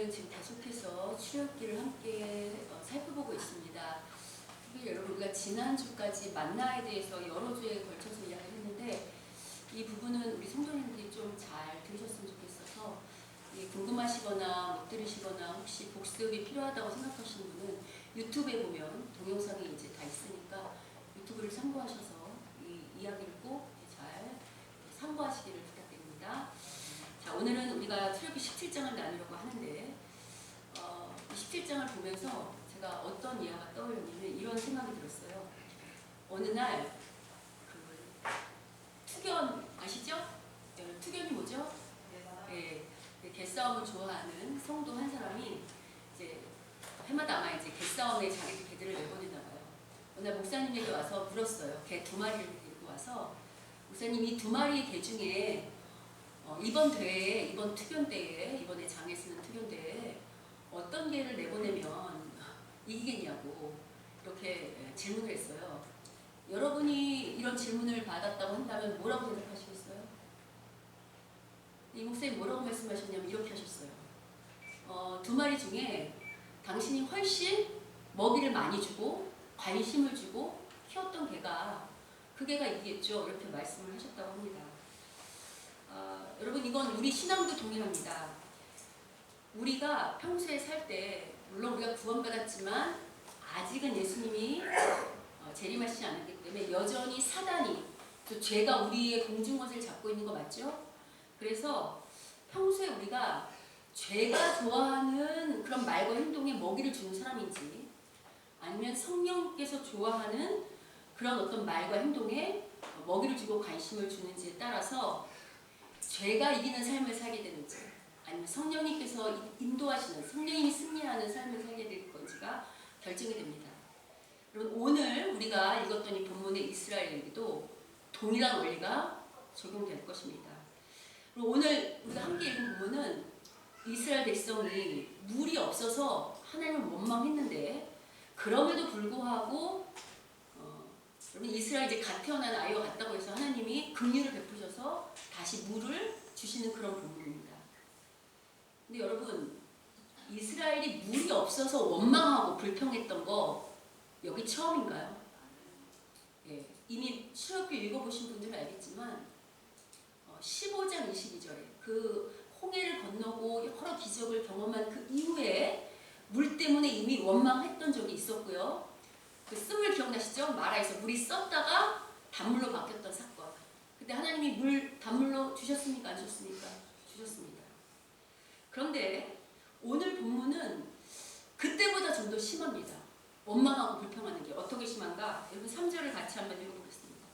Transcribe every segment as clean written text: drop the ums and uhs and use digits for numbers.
우리는 지금 계속해서 출애굽기를 함께 살펴보고 있습니다. 특히 여러분 우리가 지난주까지 만나에 대해서 여러 주에 걸쳐서 이야기를 했는데 이 부분은 우리 성도님들이 좀 잘 들으셨으면 좋겠어서 궁금하시거나 못 들으시거나 혹시 복습이 필요하다고 생각하시는 분은 유튜브에 보면 동영상이 이제 다 있으니까 유튜브를 참고하셔서 이 이야기를 꼭 잘 참고하시기를 부탁드립니다. 자, 오늘은 우리가 출애굽기 17장을 나누려고 하는데 이 17장을 보면서 제가 어떤 이야기가 떠올렸냐면 이런 생각이 들었어요. 어느 날 투견 아시죠? 투견이 뭐죠? 개싸움을 좋아하는 성도 한 사람이 이제 해마다 아마 이제 개싸움에 자기 개들을 내보내나 봐요. 어느 날 목사님에게 와서 물었어요. 개 2마리를 데리고 와서 목사님이 2마리 개 중에 이번 대회에, 이번 투견 대회에, 이번에 장에 쓰는 투견 대회에 어떤 개를 내보내면 이기겠냐고 이렇게 질문을 했어요. 여러분이 이런 질문을 받았다고 한다면 뭐라고 대답하시겠어요? 이 목사님 뭐라고 말씀하셨냐면 이렇게 하셨어요. 2마리 중에 당신이 훨씬 먹이를 많이 주고 관심을 주고 키웠던 개가 그 개가 이기겠죠. 이렇게 말씀을 하셨다고 합니다. 여러분 이건 우리 신앙도 동일합니다. 우리가 평소에 살 때 물론 우리가 구원받았지만 아직은 예수님이 재림하시지 않았기 때문에 여전히 사단이 또 죄가 우리의 공중것을 잡고 있는 거 맞죠? 그래서 평소에 우리가 죄가 좋아하는 그런 말과 행동에 먹이를 주는 사람인지 아니면 성령께서 좋아하는 그런 어떤 말과 행동에 먹이를 주고 관심을 주는지에 따라서 죄가 이기는 삶을 살게 되는지 아니면 성령님께서 인도하시는 성령님이 승리하는 삶을 살게 될 건지가 결정이 됩니다. 여러분 오늘 우리가 읽었던 이 본문의 이스라엘에게도 동일한 원리가 적용될 것입니다. 그리고 오늘 우리가 함께 읽은 본문은 이스라엘 백성이 물이 없어서 하나님을 원망했는데 그럼에도 불구하고 여러분 이스라엘 이제 갓 태어난 아이와 같다고 해서 하나님이 긍휼을 베푸셔서 다시 물을 주시는 그런 본문입니다. 근데 여러분 이스라엘이 물이 없어서 원망하고 불평했던 거 여기 처음인가요? 예, 이미 출애굽기 읽어보신 분들은 알겠지만 15장 22절에 그 홍해를 건너고 여러 기적을 경험한 그 이후에 물 때문에 이미 원망했던 적이 있었고요. 그 씀을 기억나시죠? 마라에서 물이 썼다가 단물로 바뀌었던 사건. 그때 하나님이 물 단물로 주셨습니까? 안 주셨습니까? 주셨습니다. 그런데 오늘 본문은 그때보다 좀 더 심합니다. 원망하고 불평하는 게 어떻게 심한가? 여러분 3절을 같이 한번 읽어보겠습니다.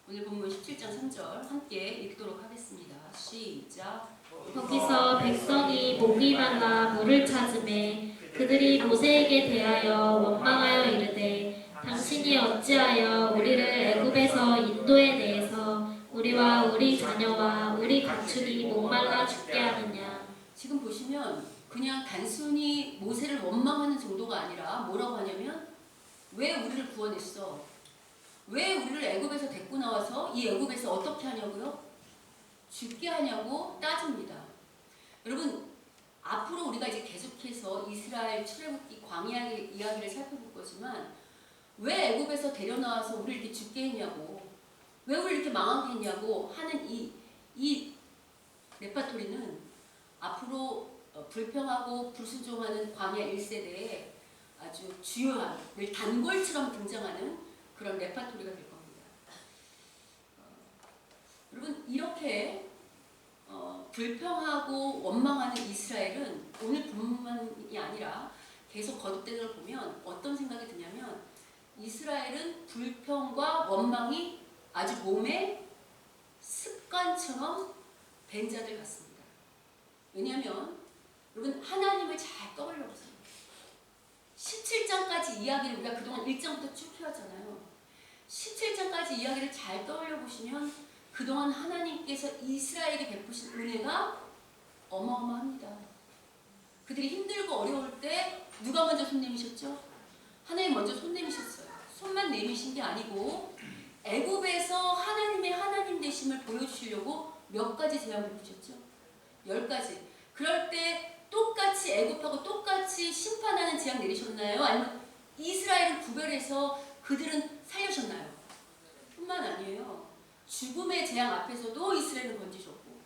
오늘 본문 17장 3절 함께 읽도록 하겠습니다. 시작. 거기서 백성이 목이 말라 물을 찾으매 그들이 모세에게 대하여 원망하여 이르되 당신이 어찌하여 우리를 애굽에서 인도해 내서 우리와 우리 자녀와 우리 가축이 목말라 죽게 하느냐. 지금 보시면 그냥 단순히 모세를 원망하는 정도가 아니라 뭐라고 하냐면 왜 우리를 구원했어? 왜 우리를 애굽에서 데리고 나와서 이 애굽에서 어떻게 하냐고요? 죽게 하냐고 따집니다. 여러분 앞으로 우리가 이제 계속해서 이스라엘 출애굽기 광야 이야기를 살펴볼 거지만 왜 애굽에서 데려나와서 우리를 이렇게 죽게 했냐고 왜 우리를 이렇게 망하게 했냐고 하는 이 레파토리는 앞으로 불평하고 불순종하는 광야 1세대에 아주 주요한 늘 단골처럼 등장하는 그런 레파토리가 될 겁니다. 여러분 이렇게 불평하고 원망하는 이스라엘은 오늘 본문만이 아니라 계속 거듭되는 걸 보면 어떤 생각이 드냐면 이스라엘은 불평과 원망이 아주 몸에 습관처럼 된 자들 같습니다. 왜냐하면 여러분 하나님을 잘 떠올려 보세요. 17장까지 이야기를 우리가 그동안 1장부터 쭉 해왔잖아요. 17장까지 이야기를 잘 떠올려 보시면 그동안 하나님께서 이스라엘에게 베푸신 은혜가 어마어마합니다. 그들이 힘들고 어려울 때 누가 먼저 손 내미셨죠? 하나님 먼저 손 내미셨어요. 손만 내미신 게 아니고 애굽에서 하나님의 하나님 되심을 보여주시려고 몇 가지 재앙을 베푸셨죠? 10가지. 그럴 때 똑같이 애굽하고 똑같이 심판하는 재앙 내리셨나요? 아니면 이스라엘을 구별해서 그들은 살려셨나요? 뿐만 아니에요. 죽음의 재앙 앞에서도 이스라엘을 건지셨고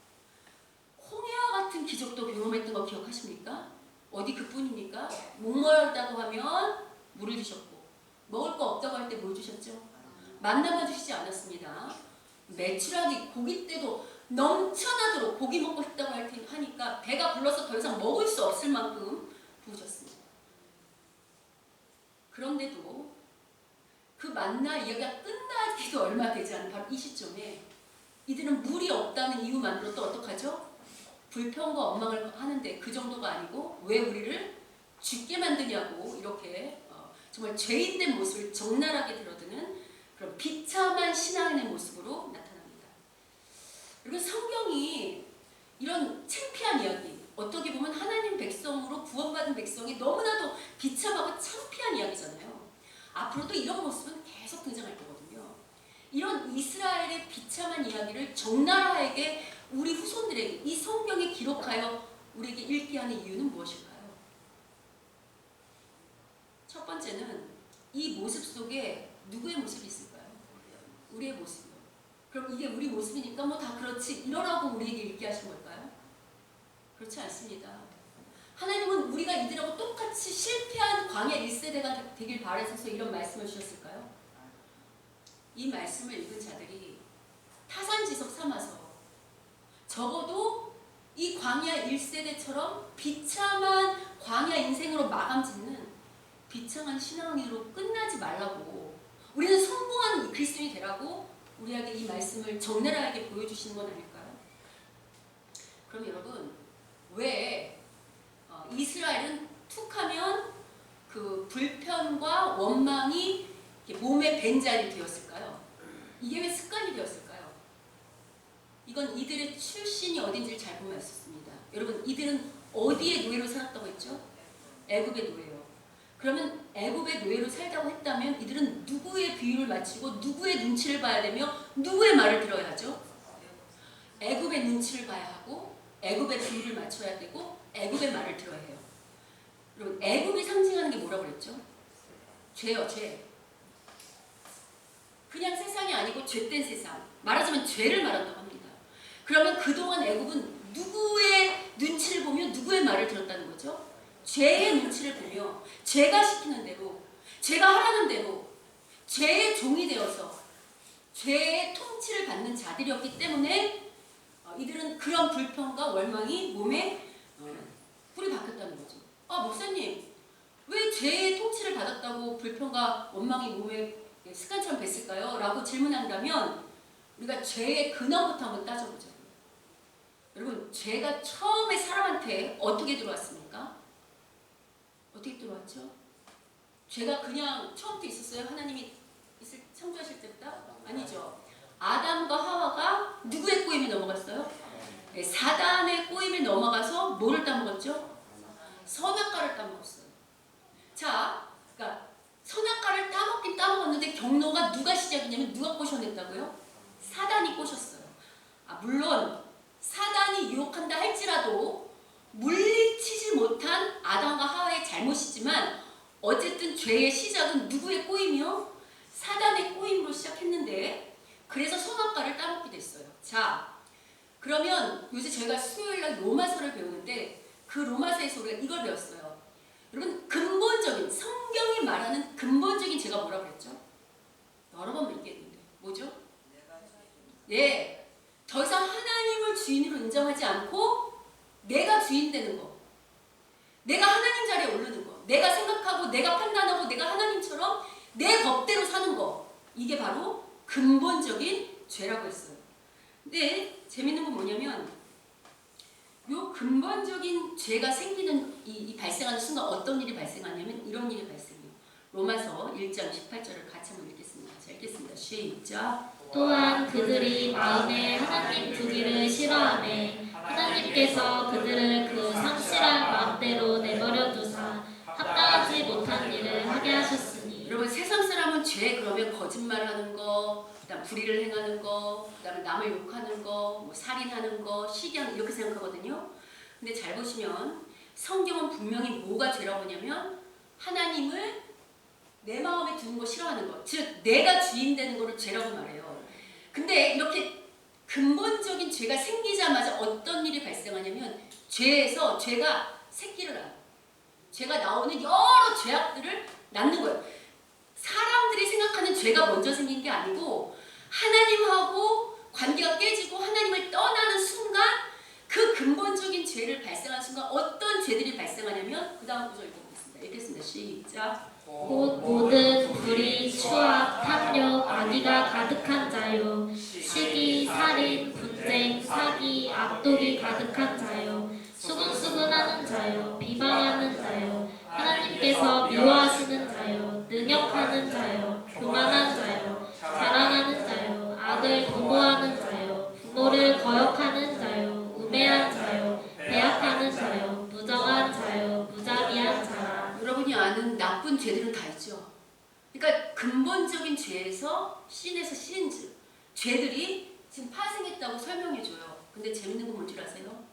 홍해와 같은 기적도 경험했던 거 기억하십니까? 어디 그뿐입니까? 목마르다고 하면 물을 주셨고 먹을 거 없다고 할 때 뭘 주셨죠? 만나만 주시지 않았습니다. 매출하기 고기 때도 넘쳐나도록 고기 먹고 싶다고 하니까 배가 불러서 더 이상 먹을 수 없을 만큼 부으셨습니다. 그런데도 그 만나 이야기가 끝나기도 얼마 되지 않은 바로 이 시점에 이들은 물이 없다는 이유만으로 또 어떡하죠? 불평과 원망을 하는데 그 정도가 아니고 왜 우리를 죽게 만드냐고 이렇게 정말 죄인된 모습을 적나라하게 드러드는 그런 비참한 신앙인의 모습으로 나타납니다. 그리고 성경이 이런 창피한 이야기, 어떻게 보면 하나님 백성으로 구원받은 백성이 너무나도 비참하고 창피한 이야기잖아요. 앞으로도 이런 모습은 계속 등장할 거거든요. 이런 이스라엘의 비참한 이야기를 적나라하게 우리 후손들에게 이 성경에 기록하여 우리에게 읽게 하는 이유는 무엇일까요? 첫 번째는 이 모습 속에 누구의 모습이 있을까요? 우리의 모습이요. 그럼 이게 우리 모습이니까 뭐 다 그렇지 이러라고 우리에게 읽게 하신 걸까요? 그렇지 않습니다. 하나님은 우리가 이들하고 똑같이 실패한 광야 1세대가 되길 바라셔서 이런 말씀을 주셨을까요? 이 말씀을 읽은 자들이 타산지석 삼아서 적어도 이 광야 1세대처럼 비참한 광야 인생으로 마감짓는 비참한 신앙인으로 끝나지 말라고, 우리는 성공한 그리스도인이 되라고 우리에게 이 말씀을 적나라하게 보여주시는 건 아닐까요? 그럼 여러분, 왜 이스라엘은 툭하면 그 불편과 원망이 몸에 밴자리 되었을까요? 이게 왜 습관이 되었을까요? 이건 이들의 출신이 어딘지를 잘 보면 알 수 있습니다. 여러분, 이들은 어디에 노예로 살았다고 했죠? 애굽의 노예요. 그러면 애굽의 노예로 살다고 했다면 이들은 누구의 비유를 맞추고 누구의 눈치를 봐야 되며 누구의 말을 들어야 하죠? 애굽의 눈치를 봐야 하고 애굽의 비유를 맞춰야 되고 애굽의 말을 들어야 해요. 여러분, 애굽이 상징하는 게 뭐라고 그랬죠? 죄요, 죄. 그냥 세상이 아니고 죄된 세상. 말하자면 죄를 말한다고 합니다. 그러면 그동안 애굽은 누구의 눈치를 보며 누구의 말을 들었다는 거죠? 죄의 눈치를 보며 죄가 시키는 대로, 죄가 하라는 대로 죄의 종이 되어서 죄의 통치를 받는 자들이었기 때문에 이들은 그런 불평과 월망이 몸에 뿌리 박혔다는 거죠. 아, 목사님, 왜 죄의 통치를 받았다고 불평과 원망이 몸에 습관처럼 뱄을까요? 라고 질문한다면 우리가 죄의 근원부터 한번 따져보자고요. 여러분, 죄가 처음에 사람한테 어떻게 들어왔습니까? 어떻게 들어왔죠? 죄가 그냥 처음부터 있었어요? 하나님이 창조하실 때부터? 아니죠. 아담과 하와가 누구의 꼬임에 넘어갔어요? 네, 사단의 꼬임에 넘어가서 뭐를 따먹었죠? 선악과를 따먹었어요. 자, 그러니까 선악과를 따먹긴 따먹었는데 경로가 누가 시작이냐면 누가 꼬셔냈다고요? 사단이 꼬셨어요. 물론 사단이 유혹한다 할지라도 물리치지 못한 아담과 하와의 잘못이지만 어쨌든 죄의 시작은 누구의 꼬임이요? 사단의 꼬임으로 시작했는데 그래서 선악과를 따먹게 됐어요. 자, 그러면 요새 저희가 수요일날 로마서를 배우는데 그 로마서에서 우리가 이걸 배웠어요. 여러분, 근본적인, 성경이 말하는 근본적인 죄가 뭐라고 그랬죠? 여러 번 얘기했는데 뭐죠? 네, 더 이상 하나님을 주인으로 인정하지 않고 내가 주인 되는 거, 내가 하나님 자리에 오르는 거, 내가 생각하고 내가 판단하고 내가 하나님처럼 내 법대로 사는 거, 이게 바로 근본적인 죄라고 했어요. 근데 재밌는 건 뭐냐면 요 근본적인 죄가 생기는 이 발생하는 순간 어떤 일이 발생하냐면 이런 일이 발생해요. 로마서 1장 18절을 같이 한번 읽겠습니다. 자, 읽겠습니다. 시작. 또한 그들이 마음에 하나님 두기를 싫어하매 하나님께서 그들을 그 상실한 마음대로 내버려 두사 합당하지 못한 일을 하게 하셨으니. 여러분, 세상 사람은 죄 그러면 거짓말하는 거, 그다음 불의를 행하는 거, 그다음에 남을 욕하는 거, 뭐 살인하는 거, 시기하는 이렇게 생각하거든요. 근데 잘 보시면 성경은 분명히 뭐가 죄라고 하냐면 하나님을 내 마음에 두는 거 싫어하는 것, 즉 내가 주인 되는 거를 죄라고 말해요. 근데 이렇게 근본적인 죄가 생기자마자 어떤 일이 발생하냐면 죄에서 죄가 새끼를 낳아요. 죄가 나오는 여러 죄악들을 낳는 거예요. 사람들이 생각하는 죄가 먼저 생긴 게 아니고 하나님하고 관계가 깨지고 하나님을 떠나는 순간 그 근본적인 죄를 발생하는 순간 어떤 죄들이 발생하냐면 그 다음 구절 읽어보겠습니다. 읽겠습니다. 시작. 곧 모든 불의, 추악, 탐욕, 악의가 가득한 자요. 시기, 살인, 분쟁, 사기, 악독이 가득한 자요. 수근수근하는 자요. 비방하는 자요. 하나님께서 미워하시는 자요. 능욕하는 자요. 교만한 자요. 자랑하는 자요. 악을 도모하는 자요. 부모를 거역하는 자요. 우매한 자요. 배약하는 자요. 무정한 자요. 무자비한 자라. 여러분이 아는 나쁜 죄들은 다 있죠. 그러니까 근본적인 죄에서 신에서 신즈 죄들이 지금 파생했다고 설명해줘요. 근데 재밌는 건 뭔지 아세요?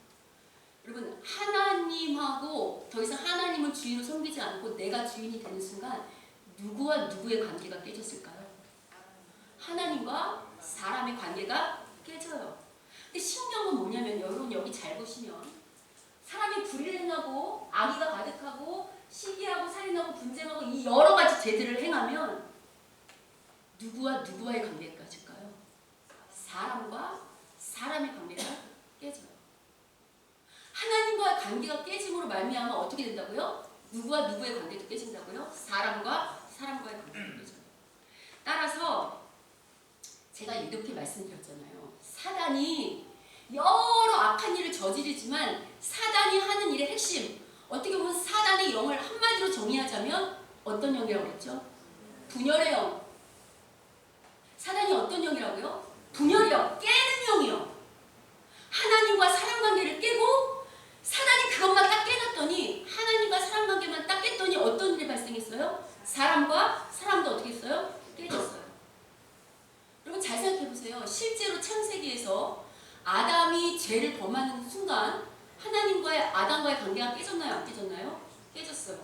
여러분 하나님하고 더 이상 하나님을 주인으로 섬기지 않고 내가 주인이 되는 순간 누구와 누구의 관계가 깨졌을까요? 하나님과 사람의 관계가 깨져요. 근데 신기한 건 뭐냐면 여러분 여기 잘 보시면 사람이 불의를 행하고 악의가 가득하고 시기하고 살인하고 분쟁하고 이 여러 가지 죄들을 행하면 누구와 누구와의 관계가 깨질까요? 사람과 사람의 관계가 깨져요. 하나님과의 관계가 깨짐으로 말미암아 어떻게 된다고요? 누구와 누구의 관계도 깨진다고요? 사람과 사람과의 관계도 깨져요. 따라서 제가 이렇게 말씀드렸잖아요. 사단이 여러 악한 일을 저지르지만 사단이 하는 일의 핵심, 어떻게 보면 사단의 영을 한마디로 정의하자면 어떤 영이라고 그랬죠? 분열의 영. 사단이 어떤 영이라고요? 분열의 영, 깨는 영이요. 하나님과 사람 관계를 깨고 사단이 그것만 딱 깨놨더니 하나님과 사람 관계만 딱 깼더니 어떤 일이 발생했어요? 사람과 사람도 어떻게 했어요? 깨졌어요. 여러분 잘 생각해보세요. 실제로 창세기에서 아담이 죄를 범하는 순간 하나님과의 아담과의 관계가 깨졌나요? 안 깨졌나요? 깨졌어요.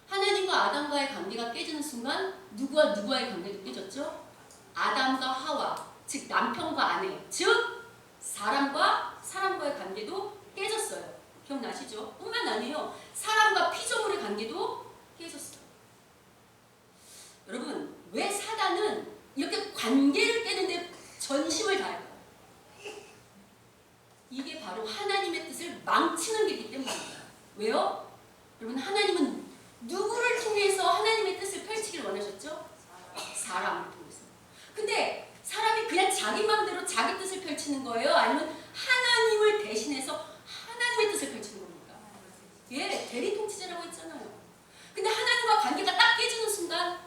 하나님과 아담과의 관계가 깨지는 순간 누구와 누구와의 관계도 깨졌죠? 아담과 하와, 즉 남편과 아내, 즉 사람과 사람과의 관계도 깨졌어요. 기억나시죠? 뿐만 아니에요. 사람과 피조물의 관계도 깨졌어요. 여러분 왜 사단은 이렇게 관계를 깨는데 전심을 다할까요? 이게 바로 하나님의 뜻을 망치는 길이기 때문입니다. 왜요? 여러분 하나님은 누구를 통해서 하나님의 뜻을 펼치기를 원하셨죠? 사람을 통해서. 근데 사람이 그냥 자기 마음대로 자기 뜻을 펼치는 거예요? 아니면 하나님을 대신해서 하나님의 뜻을 펼치는 겁니까? 예, 대리통치자라고 했잖아요. 근데 하나님과 관계가 딱 깨지는 순간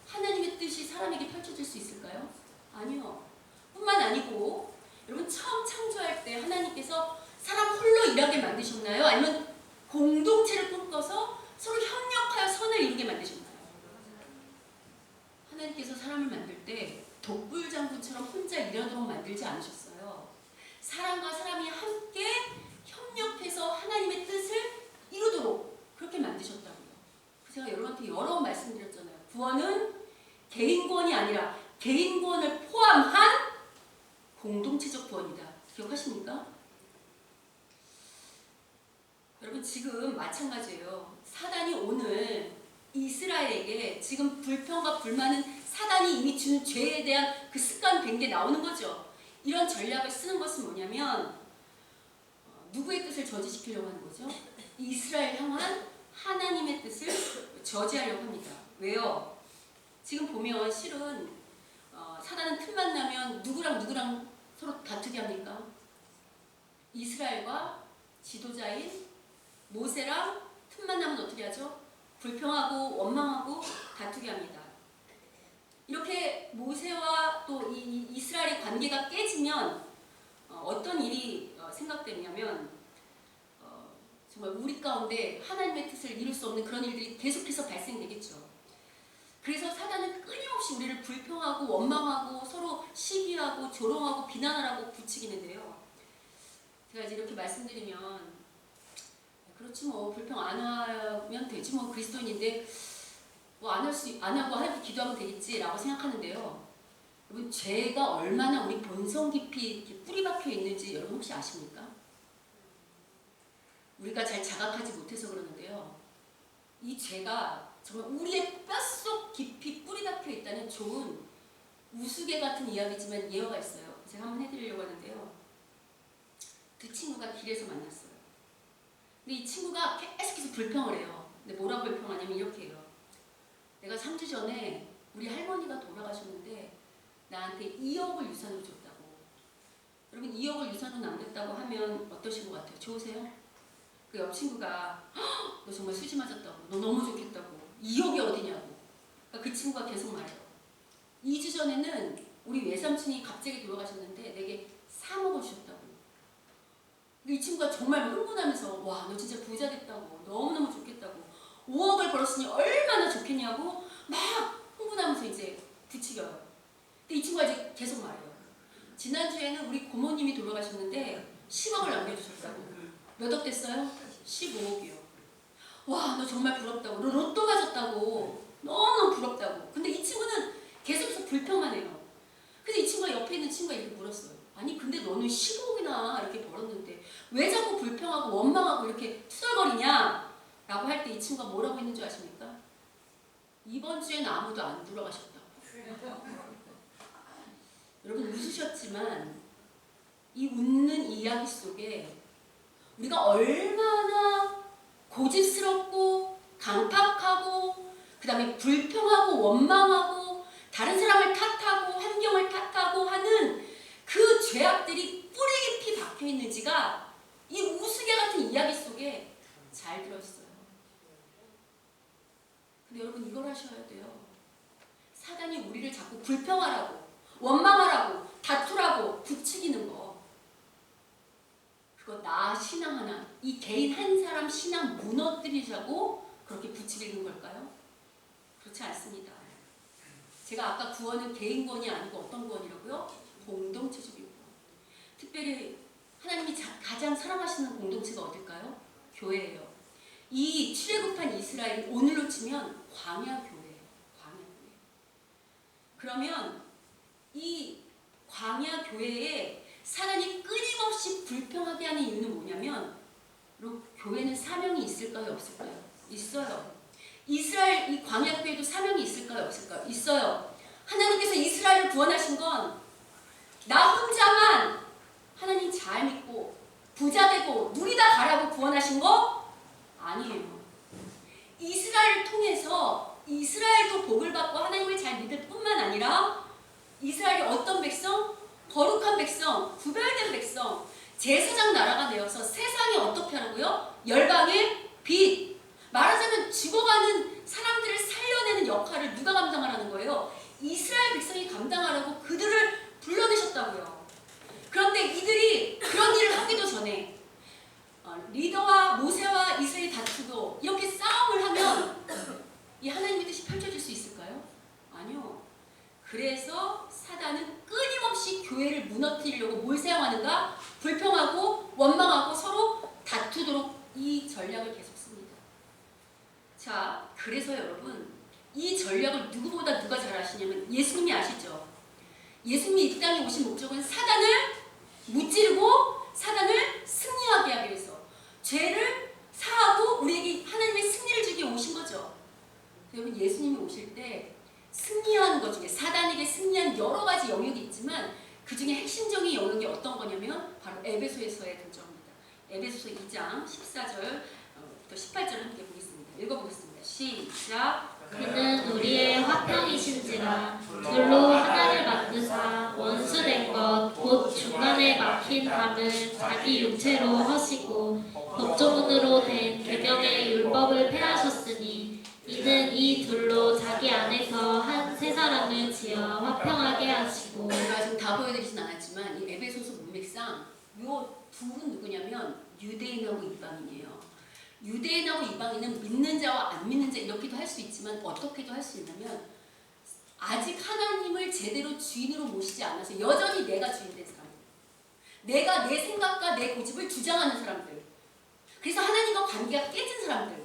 하나님의 뜻이 사람에게 펼쳐질 수 있을까요? 아니요. 뿐만 아니고 여러분 처음 창조할 때 하나님께서 사람 홀로 일하게 만드셨나요? 아니면 공동체를 꿈꿔서 서로 협력하여 선을 이루게 만드셨나요? 하나님께서 사람을 만들 때 독불장군처럼 혼자 일하도록 만들지 않으셨어요. 사람과 사람이 함께 협력해서 하나님의 뜻을 이루도록 그렇게 만드셨다고요. 제가 여러분한테 여러 번 말씀드렸잖아요. 구원은 개인 구원이 아니라 개인 구원을 포함한 공동체적 구원이다. 기억하십니까? 여러분 지금 마찬가지예요. 사단이 오늘 이스라엘에게 지금 불평과 불만은 사단이 이미 준 죄에 대한 그 습관 된 게 나오는 거죠. 이런 전략을 쓰는 것은 뭐냐면 누구의 뜻을 저지시키려고 하는 거죠? 이스라엘 향한 하나님의 뜻을 저지하려고 합니다. 왜요? 지금 보면 실은 사단은 틈만 나면 누구랑 서로 다투게 합니까? 이스라엘과 지도자인 모세랑 틈만 나면 어떻게 하죠? 불평하고 원망하고 다투게 합니다. 이렇게 모세와 또 이 이스라엘의 관계가 깨지면 어떤 일이 생각되냐면 정말 우리 가운데 하나님의 뜻을 이룰 수 없는 그런 일들이 계속해서 발생되겠죠. 그래서 사단은 끊임없이 우리를 불평하고 원망하고 서로 시기하고 조롱하고 비난하라고 부추기는데요. 제가 이제 이렇게 말씀드리면 그렇지 뭐 불평 안 하면 되지 뭐 그리스도인인데 뭐 안 하고 하나님께 기도하면 되겠지라고 생각하는데요. 여러분 죄가 얼마나 우리 본성 깊이 이렇게 뿌리 박혀 있는지 여러분 혹시 아십니까? 우리가 잘 자각하지 못해서 그러는데요. 이 죄가 정말 우리의 뼛속 깊이 뿌리 박혀 있다는 좋은 우스개 같은 이야기지만 예화가 있어요. 제가 한번 해드리려고 하는데요. 두 친구가 길에서 만났어요. 근데 이 친구가 계속해서 불평을 해요. 근데 뭐라고 불평하냐면 이렇게 해요. 내가 3주 전에 우리 할머니가 돌아가셨는데 나한테 2억을 유산으로 줬다고. 여러분 2억을 유산으로 남겼다고 하면 어떠신 것 같아요? 좋으세요? 그 옆 친구가 너 정말 수지 맞았다고. 너 너무 좋겠다고. 2억이 어디냐고. 그러니까 그 친구가 계속 말해요. 2주 전에는 우리 외삼촌이 갑자기 돌아가셨는데 내게 3억을 주셨다고. 이 친구가 정말 흥분하면서 와 너 진짜 부자 됐다고. 너무너무 좋겠다고. 5억을 벌었으니 얼마나 좋겠냐고 막 흥분하면서 이제 부추겨요. 근데 이 친구가 이제 계속 말해요. 지난주에는 우리 고모님이 돌아가셨는데 10억을 남겨주셨다고. 몇 억 됐어요? 15억이요. 와, 너 정말 부럽다고. 너 로또 가졌다고. 너무너무 부럽다고. 근데 이 친구는 계속해서 불평만 해요. 그래서 이 친구가 옆에 있는 친구가 이렇게 물었어요. 아니, 근데 너는 15억이나 이렇게 벌었는데 왜 자꾸 불평하고 원망하고 이렇게 투덜거리냐? 라고 할 때 이 친구가 뭐라고 했는 줄 아십니까? 이번 주에는 아무도 안 돌아가셨다고. 여러분 웃으셨지만 이 웃는 이야기 속에 우리가 얼마나 고집스럽고 강팍하고 그 다음에 불평하고 원망하고 다른 사람을 탓하고 환경을 탓하고 하는 그 죄악들이 뿌리 깊이 박혀 있는지가 이 우스개 같은 이야기 속에 잘 들어있어요. 근데 여러분 이걸 하셔야 돼요. 사단이 우리를 자꾸 불평하라고 원망하라고 다투라고 부추기는 거 그거 나 신앙 하나 이 개인 한 사람 신앙 무너뜨리자고 그렇게 부추기는 걸까요? 그렇지 않습니다. 제가 아까 구원은 개인 구원이 아니고 어떤 구원이라고요? 공동체적 구원. 특별히 하나님이 가장 사랑하시는 공동체가 어딜까요? 교회예요. 이 출애굽한 이스라엘이 오늘로 치면 광야교회예요. 광야교회. 그러면 이 광야교회에 사단이 끊임없이 불평하게 하는 이유는 뭐냐면 교회는 사명이 있을까요? 없을까요? 있어요. 이스라엘 이 광야교회도 사명이 있을까요? 없을까요? 있어요. 하나님께서 이스라엘을 구원하신 건 나 혼자만 하나님 잘 믿고 부자 되고 누리다 가라고 구원하신 거 아니에요. 이스라엘을 통해서 이스라엘도 복을 받고 하나님을 잘 믿을 뿐만 아니라 이스라엘이 어떤 백성? 거룩한 백성, 구별된 백성, 제사장 나라가 되어서 세상에 어떻게 하라고요? 열방의 빛. 말하자면 죽어가는 사람들을 살려내는 역할을 누가 감당하라는 거예요? 이스라엘 백성이 감당하라고 그들을 불러내셨다고요. 그런데 이들이 그런 일을 하기도 전에 리더와 모세와 이스라엘이 다투고 이렇게 싸움을 하면 이 하나님의 뜻이 펼쳐질 수 있을까요? 아니요. 그래서 사단은 끊임없이 교회를 무너뜨리려고 뭘 사용하는가? 불평하고 원망하고 서로 다투도록 이 전략을 계속 씁니다. 자, 그래서 여러분 이 전략을 누구보다 누가 잘 아시냐면 예수님이 아시죠? 예수님이 이 땅에 오신 목적은 사단을 무찌르고 사단을 승리하게 하기 위해서 죄를 사하고 우리에게 하나님의 승리를 주기 위해 오신 거죠. 여러분 예수님이 오실 때 승리하는 것 중에 사단에게 승리한 여러 가지 영역이 있지만 그 중에 핵심적인 영역이 어떤 거냐면 바로 에베소에서의 등장입니다. 에베소서 2장 14절부터 18절 함께 보겠습니다. 읽어보겠습니다. 시작. 그는 우리의 화평이신지라 둘로 하나를 만드사 원수된 것 곧 중간에 막힌 담을 자기 육체로 허시고 법조문으로 된 계명의 율법을 폐하셨으니 이는 이 둘로 자기 안에서 한 세 사람을 지어 화평하게 하시고. 제가 지금 다 보여드리진 않았지만 이 에베소서 문맥상 요 둘은 누구냐면 유대인하고 이방인이에요. 유대인하고 이방인은 믿는 자와 안 믿는 자 이렇게도 할 수 있지만 어떻게도 할 수 있냐면 아직 하나님을 제대로 주인으로 모시지 않아서 여전히 내가 주인 된 사람들, 내가 내 생각과 내 고집을 주장하는 사람들, 그래서 하나님과 관계가 깨진 사람들,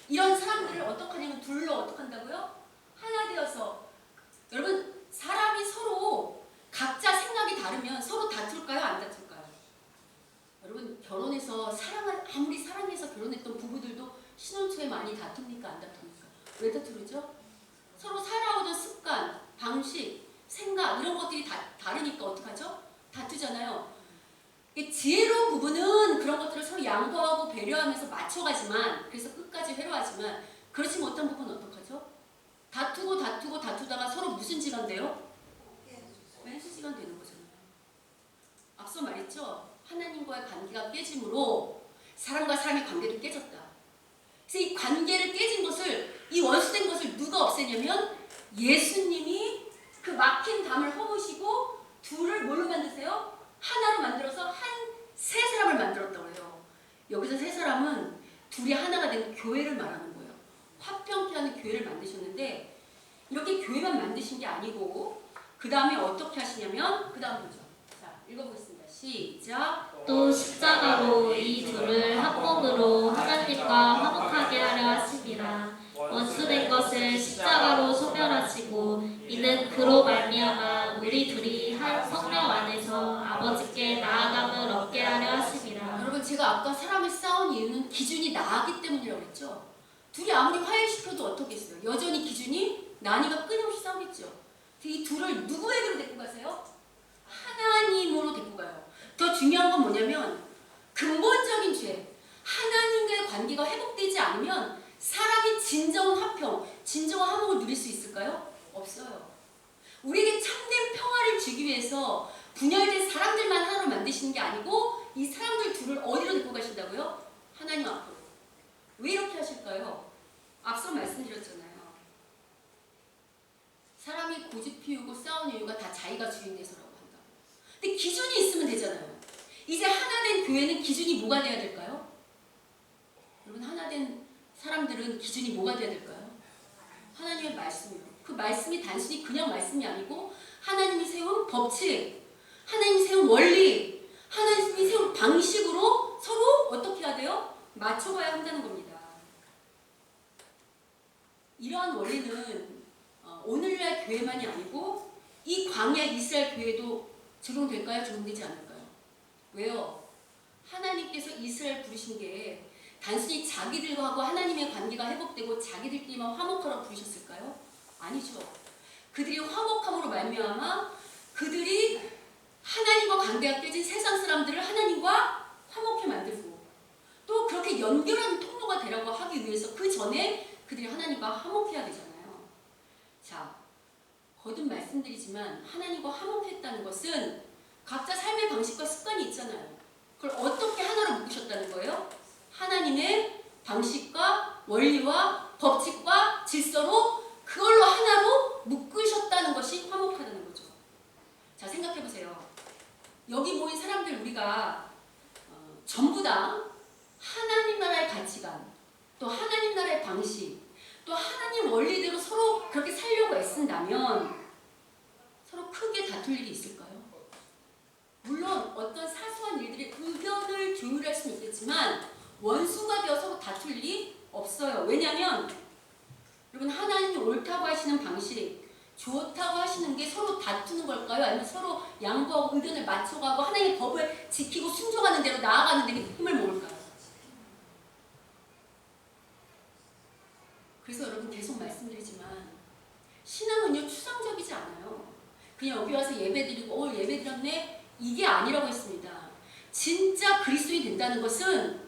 이런 사람들을 어떻게 하냐면 둘로 어떻게 한다고요? 하나 되어서. 여러분, 사람이 서로 각자 생각이 다르면 서로 다툴까요? 안 다툴까요? 여러분, 결혼해서 아무리 사랑해서 결혼했던 부부들도 신혼 초에 많이 다툽니까? 안 다툽니까? 왜 다투죠? 서로 살아오던 습관, 방식, 생각 이런 것들이 다르니까 어떡하죠? 다투잖아요. 지혜로운 부부는 그런 것들을 서로 양보하고 배려하면서 맞춰가지만, 그래서 끝까지 회로하지만, 그렇지 못한 부부는 어떡하죠? 다투다가 서로 무슨 시간 돼요? 왼수 시간 되는 거잖아요. 앞서 말했죠? 하나님과의 관계가 깨짐으로 사람과 사람의 관계도 깨졌다. 그래서 이 관계를 깨진 것을, 이 원수된 것을 누가 없애냐면 예수님이 그 막힌 담을 허무시고 둘을 뭘로 만드세요? 하나로 만들어서 세 사람을 만들었다고 해요. 여기서 세 사람은 둘이 하나가 된 교회를 말하는 거예요. 화평케 하는 교회를 만드셨는데, 이렇게 교회만 만드신 게 아니고 그 다음에 어떻게 하시냐면, 그 다음 보죠. 자, 읽어보겠습니다. 시작. 또 십자가로 이 둘을 한 몸으로 하나님과 화목하게 하려 하심이라. 원수된 것을 십자가로 소멸하시고 이는 그로 말미암아 우리 둘이 한 성령 안에서 아버지께 나아감을 얻게 하려 하심이라. 여러분, 제가 아까 사람이 싸운 이유는 기준이 나기 때문이라고 했죠. 둘이 아무리 화해시켜도 어떻게 했어요? 여전히 기준이 나니까 끊임없이 싸우겠죠. 이 둘을 누구에게로 데리고 가세요? 하나님으로 데리고 가요. 더 중요한 건 뭐냐면 근본적인 죄, 하나님과의 관계가 회복되지 않으면 사람이 진정한 화평, 진정한 화목을 누릴 수 있을까요? 없어요. 우리에게 참된 평화를 주기 위해서 분열된 사람들만 하나로 만드시는 게 아니고 이 사람들 둘을 어디로 데리고 가신다고요? 하나님 앞으로. 왜 이렇게 하실까요? 앞서 말씀드렸잖아요. 사람이 고집 피우고 싸우는 이유가 다 자기가 주인 돼서라고 한다고. 근데 기준이 있으면 되잖아요. 이제 하나 된 교회는 기준이 뭐가 돼야 될까요? 여러분, 하나 된 사람들은 기준이 뭐가 돼야 될까요? 하나님의 말씀이요. 그 말씀이 단순히 그냥 말씀이 아니고 하나님이 세운 법칙, 하나님이 세운 원리, 하나님이 세운 방식으로 서로 어떻게 해야 돼요? 맞춰가야 한다는 겁니다. 이러한 원리는 오늘날 교회만이 아니고 이 광야 이스라엘 교회도 적용될까요? 적용되지 않을까요? 왜요? 하나님께서 이스라엘 부르신 게 단순히 자기들하고 하나님의 관계가 회복되고 자기들끼리만 화목하라고 부르셨을까요? 아니죠. 그들이 화목함으로 말미암아 그들이 하나님과 관계가 깨진 세상 사람들을 하나님과 화목해 만들고 또 그렇게 연결하는 통로가 되라고 하기 위해서 그 전에 그들이 하나님과 화목해야 되잖아요. 자, 거듭 말씀드리지만 하나님과 화목했다는 것은 각자 삶의 방식과 습관이 있잖아요. 그걸 어떻게 하나로 묶으셨다는 거예요? 하나님의 방식과 원리와 법칙과 질서로 그걸로 하나로 묶으셨다는 것이 화목하다는 거죠. 자, 생각해보세요. 여기 모인 사람들 우리가 전부 다 하나님 나라의 가치관, 또 하나님 나라의 방식, 또 하나님 원리대로 서로 그렇게 살려고 애쓴다면 서로 크게 다툴 일이 있을까요? 물론 어떤 사소한 일들의 의견을 조율할 수는 있겠지만 원수가 되어 서로 다툴 일이 없어요. 왜냐하면 여러분, 하나님이 옳다고 하시는 방식, 좋다고 하시는 게 서로 다투는 걸까요? 아니면 서로 양보하고 의견을 맞춰가고 하나님의 법을 지키고 순종하는 대로 나아가는 데 힘을 모을까요? 그래서 여러분, 계속 말씀드리지만 신앙은요 추상적이지 않아요. 그냥 여기 와서 예배드리고 예배드렸네 이게 아니라고 했습니다. 진짜 그리스도인이 된다는 것은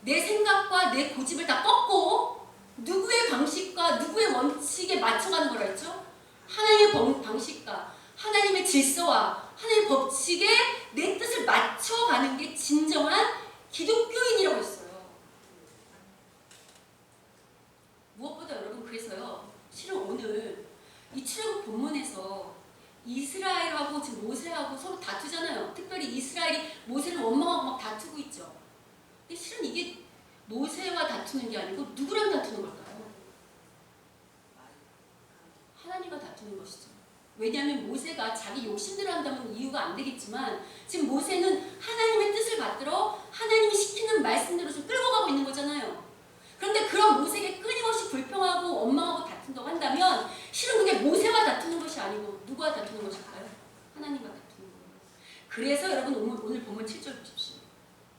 내 생각과 내 고집을 다 꺾고 누구의 방식과 누구의 원칙에 맞춰가는 거라 했죠? 하나님의 방식과 하나님의 질서와 하나님의 법칙에 내 뜻을 맞춰가는 게 진정한 기독교인이라고 했어요. 무엇보다 여러분, 그래서요 실은 오늘 이 출애굽 본문에서 이스라엘하고 지금 모세하고 서로 다투잖아요. 특별히 이스라엘이 모세를 원망하고 막 다투고 있죠. 근데 실은 이게 모세와 다투는 게 아니고 누구랑 다투는 걸까요? 하나님과 다투는 것이죠. 왜냐하면 모세가 자기 욕심대로 한다면 이유가 안 되겠지만 지금 모세는 하나님의 뜻을 받들어 하나님이 시키는 말씀대로 좀 끌고 가고 있는 거잖아요. 그런데 그런 모세에게 끊임없이 불평하고 원망하고 다툰다고 한다면 실은 그게 모세와 다투는 것이 아니고 누구와 다투는 것일까요? 하나님과 다투는 거예요. 그래서 여러분 오늘 본문 7절 보십시오.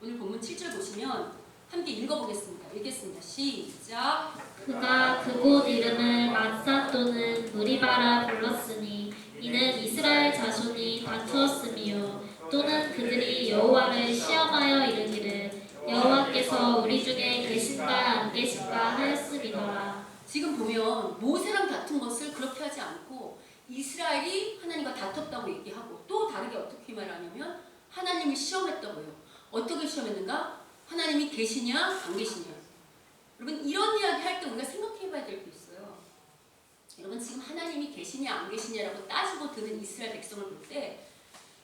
오늘 본문 7절 보시면 함께 읽어보겠습니다. 읽겠습니다. 시작. 그가 그곳 이름을 마사 또는 무리바라 불렀으니 이는 이스라엘 자손이 다투었으며 또는 그들이 여호와를 시험하여 이르기를 여호와께서 우리 중에 계신가 안 계신가 하였음이더라. 지금 보면 모세랑 다툰 것을 그렇게 하지 않고 이스라엘이 하나님과 다퉜다고 얘기하고 또 다르게 어떻게 말하냐면 하나님을 시험했다고요. 어떻게 시험했는가? 하나님이 계시냐 안 계시냐. 여러분 이런 이야기 할 때 우리가 생각해 봐야 될 게 있어요. 여러분 지금 하나님이 계시냐 안 계시냐라고 따지고 드는 이스라엘 백성을 볼 때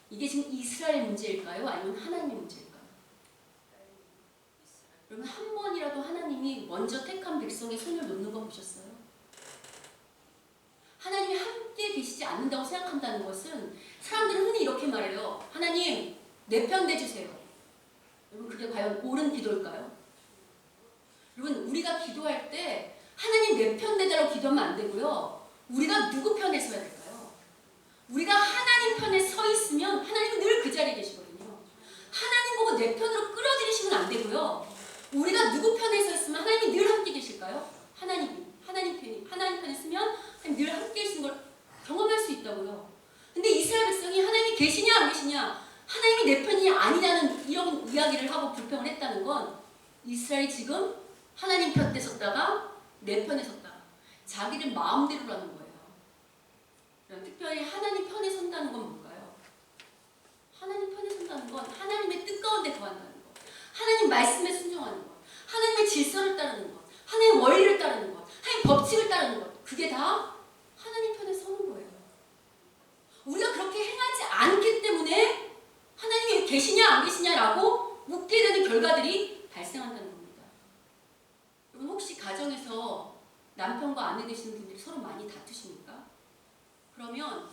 이게 지금 이스라엘 문제일까요? 아니면 하나님의 문제일까요? 여러분 한 번이라도 하나님이 먼저 택한 백성의 손을 놓는 거 보셨어요? 하나님이 함께 계시지 않는다고 생각한다는 것은 사람들은 흔히 이렇게 말해요. 하나님 내 편 대주세요. 여러분 그게 과연 옳은 기도일까요? 여러분 우리가 기도할 때 하나님 내 편 대달라고 기도하면 안 되고요. 우리가 누구 편에 서야 될까요? 우리가 하나님 편에 서 있으면 하나님은 늘 그 자리에 계시거든요. 하나님 보고 내 편으로 끌어들이시면 안 되고요. 우리가 누구 편에 서 있으면 하나님이 늘 함께 계실까요? 하나님 편에 있으면 하나님 늘 함께 계시는 걸 경험할 수 있다고요. 근데 이스라엘 백성이 하나님이 계시냐 안 계시냐, 하나님이 내 편이 아니냐는 이런 이야기를 하고 불평을 했다는 건 이스라엘이 지금 하나님 편에 섰다가 내 편에 섰다가 자기를 마음대로 하는 거예요. 특별히 하나님 편에 선다는 건 뭘까요? 하나님 편에 선다는 건 하나님의 뜻 가운데 거한다는 것, 하나님 말씀에 순종하는 것, 하나님의 질서를 따르는 것, 하나님의 원리를 따르는 것, 하나님의 법칙을 따르는 것, 그게 다 하나님 편에 서는 거예요. 우리가 그렇게 행하지 않기 때문에 하나님이 계시냐 안 계시냐라고 묻게 되는 결과들이 발생한다는 겁니다. 여러분 혹시 가정에서 남편과 아내 되시는 분들이 서로 많이 다투십니까? 그러면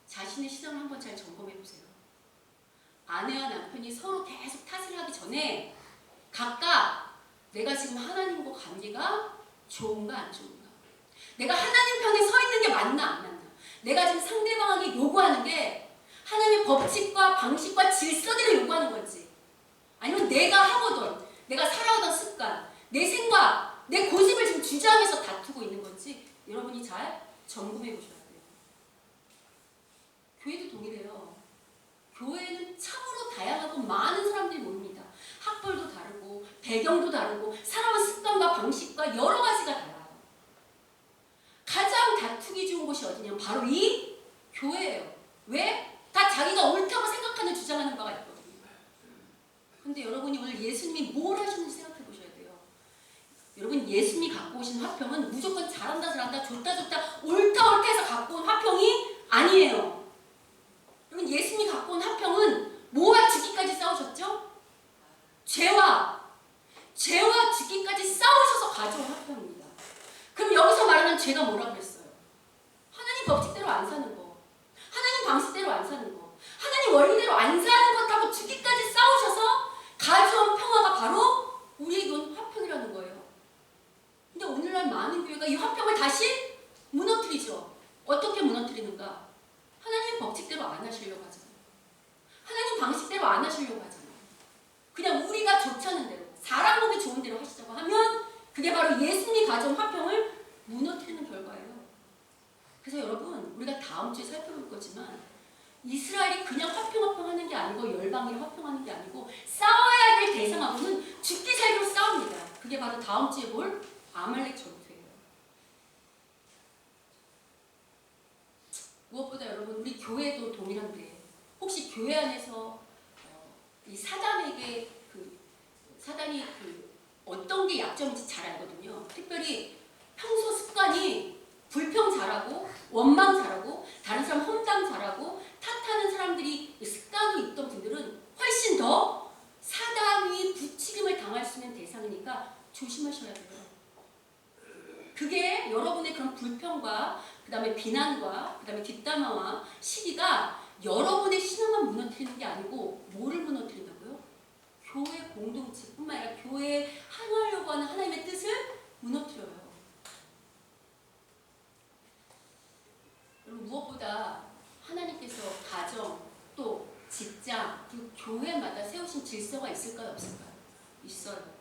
자신의 신앙을 한번 잘 점검해 보세요. 아내와 남편이 서로 계속 탓을 하기 전에 각각 내가 지금 하나님과 관계가 좋은가 안 좋은가, 내가 하나님 편에 서 있는 게 맞나 안 맞나, 내가 지금 상대방에게 요구하는 게 하나님의 법칙과 방식과 질서대로 요구하는 건지, 아니면 내가 하고던 내가 살아오던 습관, 내 생각, 내 고집을 지금 주장해서 다투고 있는 건지 여러분이 잘 점검해 보셔야 돼요. 교회도 동일해요. 교회는 참으로 다양하고 많은 사람들이 모입니다. 학벌도 다르고 배경도 다르고 살아온 습관과 방식과 여러 가지가 달라요. 가장 다투기 좋은 곳이 어디냐면 바로 이 교회예요. 왜? 다 자기가 옳다고 생각하는 주장하는 바가 있거든요. 근데 여러분이 오늘 예수님이 뭘 하셨는지 생각해 보셔야 돼요. 여러분 예수님이 갖고 오신 화평은 무조건 잘한다 좋다 옳다 해서 갖고 온 화평이 아니에요. 여러분 예수님이 갖고 온 화평은 뭐와 죽기까지 싸우셨죠? 죄와 죽기까지 싸우셔서 가져온 화평입니다. 그럼 여기서 말하는 죄가 뭐라고 그랬어요? 하나님 법칙대로 안 사는 거, 하나님 방식대로 안 사는 거, 하나님 원리대로 안 사는 것하고 죽기까지 싸우셔서 가져온 평화가 바로 우리에게 온 화평이라는 거예요. 근데 오늘날 많은 교회가 이 화평을 다시 무너뜨리죠. 어떻게 무너뜨리는가? 하나님 법칙대로 안 하시려고 하잖아요. 하나님 방식대로 안 하시려고 하잖아요. 그냥 우리가 좋자는 대로, 사람 보기 좋은 대로 하시자고 하면 그게 바로 예수님이 가져온 화평을 무너뜨리는 결과예요. 그래서 여러분 우리가 다음 주에 살펴볼 거지만 이스라엘이 그냥 화평 하는 게 아니고 열방이랑 화평하는 게 아니고 싸워야 될 대상하고는 죽기 살기로 싸웁니다. 그게 바로 다음 주에 볼 아말렉 전투예요. 무엇보다 여러분 우리 교회도 동일한데 혹시 교회 안에서 이 사단이 어떤 게 약점인지 잘 알거든요. 특별히 평소 습관이 불평 잘하고 원망 잘하고 다른 사람 험담 잘하고 탓하는 사람들이 습관이 있던 분들은 훨씬 더 사단이 부추김을 당할 수 있는 대상이니까 조심하셔야 돼요. 그게 여러분의 그런 불평과 그 다음에 비난과 그 다음에 뒷담화와 시기가 여러분의 신앙만 무너뜨리는 게 아니고 뭐를 무너뜨린다고요? 교회 공동체뿐만 아니라 교회에 항하려고 하는 하나님의 뜻을 무너뜨려요. 그리고 무엇보다 하나님께서 가정 또 직장 그리고 교회마다 세우신 질서가 있을까요? 없을까요? 있어요.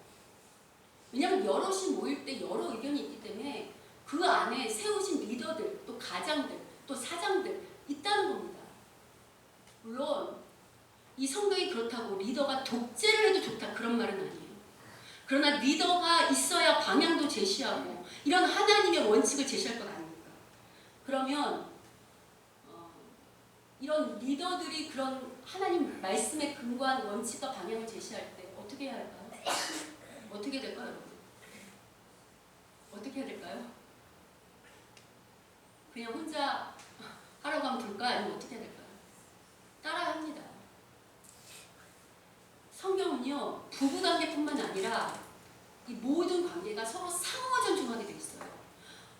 왜냐하면 여럿이 모일 때 여러 의견이 있기 때문에 그 안에 세우신 리더들 또 가장들 또 사장들 있다는 겁니다. 물론 이 성경이 그렇다고 리더가 독재를 해도 좋다 그런 말은 아니에요. 그러나 리더가 있어야 방향도 제시하고 이런 하나님의 원칙을 제시할 것 아닙니까? 그러면 이런 리더들이 그런 하나님 말씀에 근거한 원칙과 방향을 제시할 때 어떻게 해야 할까요? 어떻게 될까요, 여러분? 어떻게 해야 될까요? 그냥 혼자 하라고 하면 될까? 아니면 어떻게 해야 될까요? 따라야 합니다. 성경은요, 부부관계뿐만 아니라 이 모든 관계가 서로 상호 존중하게 돼 있어요.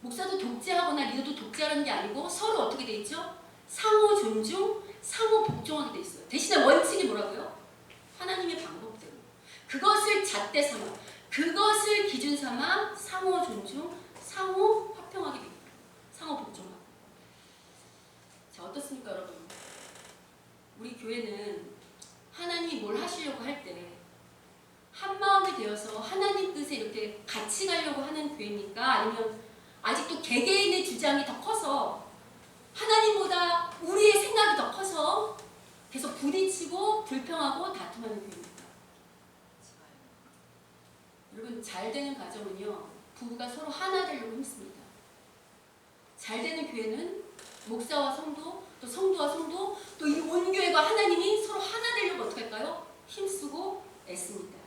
목사도 독재하거나 리더도 독재하는 게 아니고 서로 어떻게 돼 있죠? 상호 존중, 상호 복종하게 돼 있어요. 대신에 원칙이 뭐라고요? 하나님의 방법대로. 그것을 잣대 삼아, 그것을 기준 삼아 상호 존중, 상호 화평하게 돼 있어요. 상호 복종하고. 자, 어떻습니까, 여러분? 우리 교회는 하나님이 뭘 하시려고 할 때 한마음이 되어서 하나님 뜻에 이렇게 같이 가려고 하는 교회입니까? 아니면 아직도 개개인의 주장이 더 커서 하나님보다 우리의 생각이 더 커서 계속 부딪히고 불평하고 다툼하는 교회입니까? 여러분, 잘 되는 가정은요, 부부가 서로 하나 되려고 힘씁니다. 잘 되는 교회는 목사와 성도, 또 성도와 성도, 또 이 온 교회가 하나님이 서로 하나 되려고 어떻게 할까요? 힘쓰고 애씁니다.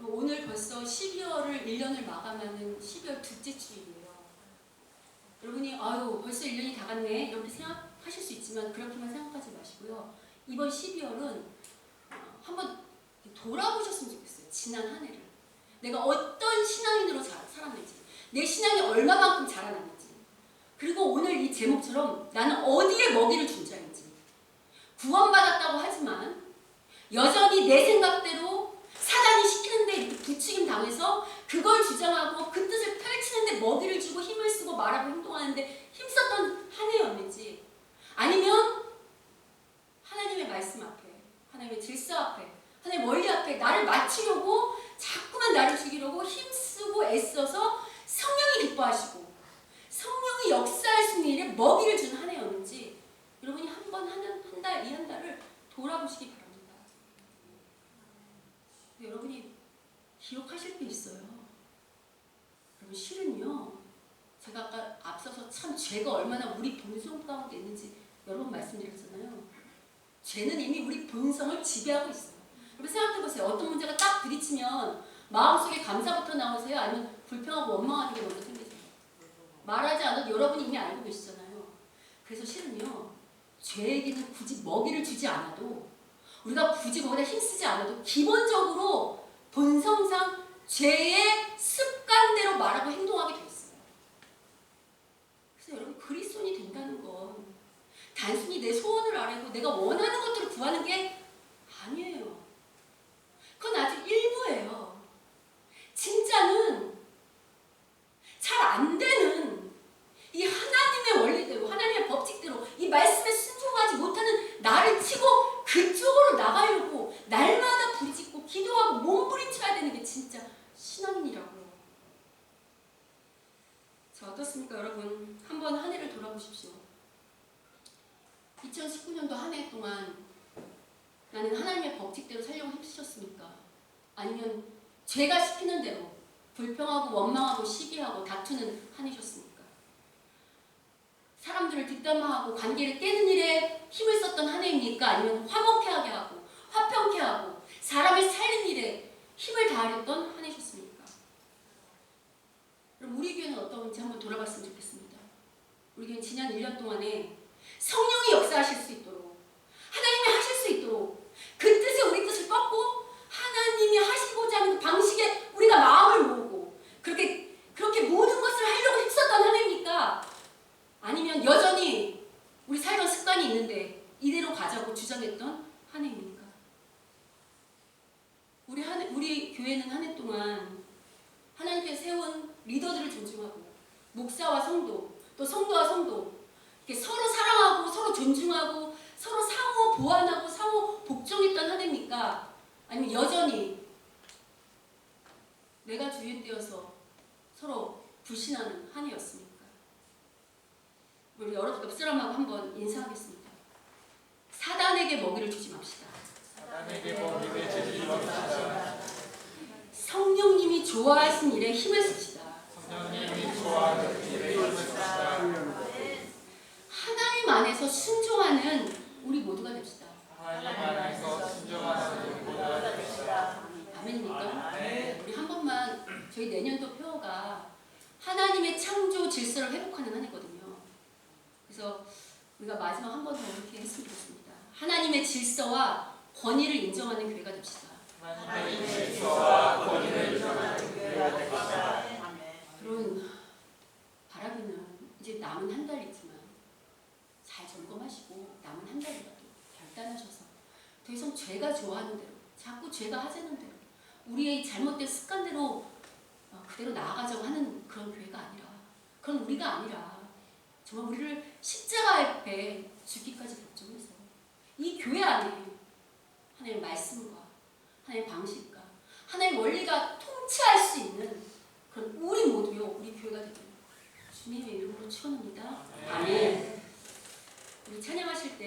오늘 벌써 12월을 1년을 마감하는 12월 둘째 주일이에요. 여러분이 아유 벌써 1년이 다 갔네 이렇게 생각하실 수 있지만 그렇게만 생각하지 마시고요. 이번 12월은 한번 돌아보셨으면 좋겠어요. 지난 한 해를. 내가 어떤 신앙인으로 살았는지, 내 신앙이 얼마만큼 자라났는지, 그리고 오늘 이 제목처럼 나는 어디에 먹이를 준 자인지, 구원받았다고 하지만 여전히 내 생각대로 사단이 시키는데 이렇게 부추김 당해서 그걸 주장하고 그 뜻을 펼치는데 먹이를 주고 힘을 쓰고 말하고 행동하는데 힘썼던 한 해였는지, 아니면 하나님의 말씀 앞에, 하나님의 질서 앞에, 하나님의 원리 앞에 나를 맞추려고 자꾸만 나를 죽이려고 힘쓰고 애써서 성령이 기뻐하시고 성령이 역사할 수 있는 일에 먹이를 준 한 해였는지 여러분이 한 번, 한 달, 이 한 달을 돌아보시기 바랍니다. 여러분이 기억하실 게 있어요. 여러분 실은요, 제가 아까 앞서서 참 죄가 얼마나 우리 본성 가운데 있는지 여러 번 말씀드렸잖아요. 죄는 이미 우리 본성을 지배하고 있어요. 여러분 생각해보세요. 어떤 문제가 딱 부딪히면 마음속에 감사부터 나오세요? 아니면 불평하고 원망하는 게 먼저 생기세요? 말하지 않아도 여러분이 이미 알고 계시잖아요. 그래서 실은요, 죄에게는 굳이 먹이를 주지 않아도, 우리가 굳이 거기다 힘쓰지 않아도 기본적으로 본성상 죄의 습관대로 말하고 행동하게 돼 있어요. 그래서 여러분 그리스도인이 된다는 건 단순히 내 소원을 아뢰고 내가 원하는 것들을 구하는 게 아니에요. 그건 아직 일부예요. 진짜는 잘 안 되는 이 하나님의 원리대로, 하나님의 법칙대로 이 말씀에 순종하지 못하는 나를 치고 그쪽으로 나가려고 날마다 부딪히고 기도하고 몸부림쳐야 되는 게 진짜 신앙인이라고요. 자, 어떻습니까 여러분? 한번 한 해를 돌아보십시오. 2019년도 한 해 동안 나는 하나님의 법칙대로 살려고 힘쓰셨습니까? 아니면 죄가 시키는 대로 불평하고 원망하고 시기하고 다투는 한 해셨습니까? 사람들을 뒷담화하고 관계를 깨는 일에 힘을 썼던 한 해입니까? 아니면 화목하게 하고 화평케 하고 사람을 살리는 일에 힘을 다하렸던 한 해셨습니까? 그럼 우리 교회는 어떤지 한번 돌아봤으면 좋겠습니다. 우리 교회는 지난 1년 동안에 성령이 역사하실 수 있도록, 하나님이 하실 수 있도록 그 뜻에 우리 뜻을 꺾고 하나님이 하시고자 하는 그 방식에 우리가 마음을 모으고 그렇게 모든 리더들을 존중하고 목사와 성도 또 성도와 성도 이렇게 서로 사랑하고 서로 존중하고 서로 상호 보완하고 상호 복종했던 한 해입니까? 아니면 여전히 내가 주인 되어서 서로 불신하는 한 해였습니까? 우리 여러 옆 사람하고 한번 인사하겠습니다. 사단에게 먹이를 주지 맙시다. 사단에게 먹이를 주지 맙시다. 성령님이 좋아하신 일에 힘을 씁시다. 성령님이 좋아하는 일에 힘을 씁시다. 하나님 안에서 순종하는 우리 모두가 됩시다. 하나님 안에서 순종하는 우리 모두가 됩시다. 아멘입니까? 아멘. 우리 한 번만 저희 내년도 표어가 하나님의 창조 질서를 회복하는 한 해거든요. 그래서 우리가 마지막 한 번 더 이렇게 했으면 좋겠습니다. 하나님의 질서와 권위를 인정하는 교회가 됩시다. 하나님의 질서와 권위를 인정하는 교회가 됩시다. 그런 바라기는 이제 남은 한 달이지만 잘 점검하시고 남은 한 달이라도 결단하셔서 더 이상 죄가 좋아하는 대로 자꾸 죄가 하자는 대로 우리의 잘못된 습관대로 그대로 나아가자고 하는 그런 교회가 아니라 그런 우리가 아니라 정말 우리를 십자가 앞에 죽기까지 결정해서 이 교회 안에 하나님의 말씀과 하나님의 방식과 하나님의 원리가 통치할 수 있는 그런 우리 모두요 우리 교회가 되기를 주님의 이름으로 축원합니다. 아멘. 우리 찬양하실 때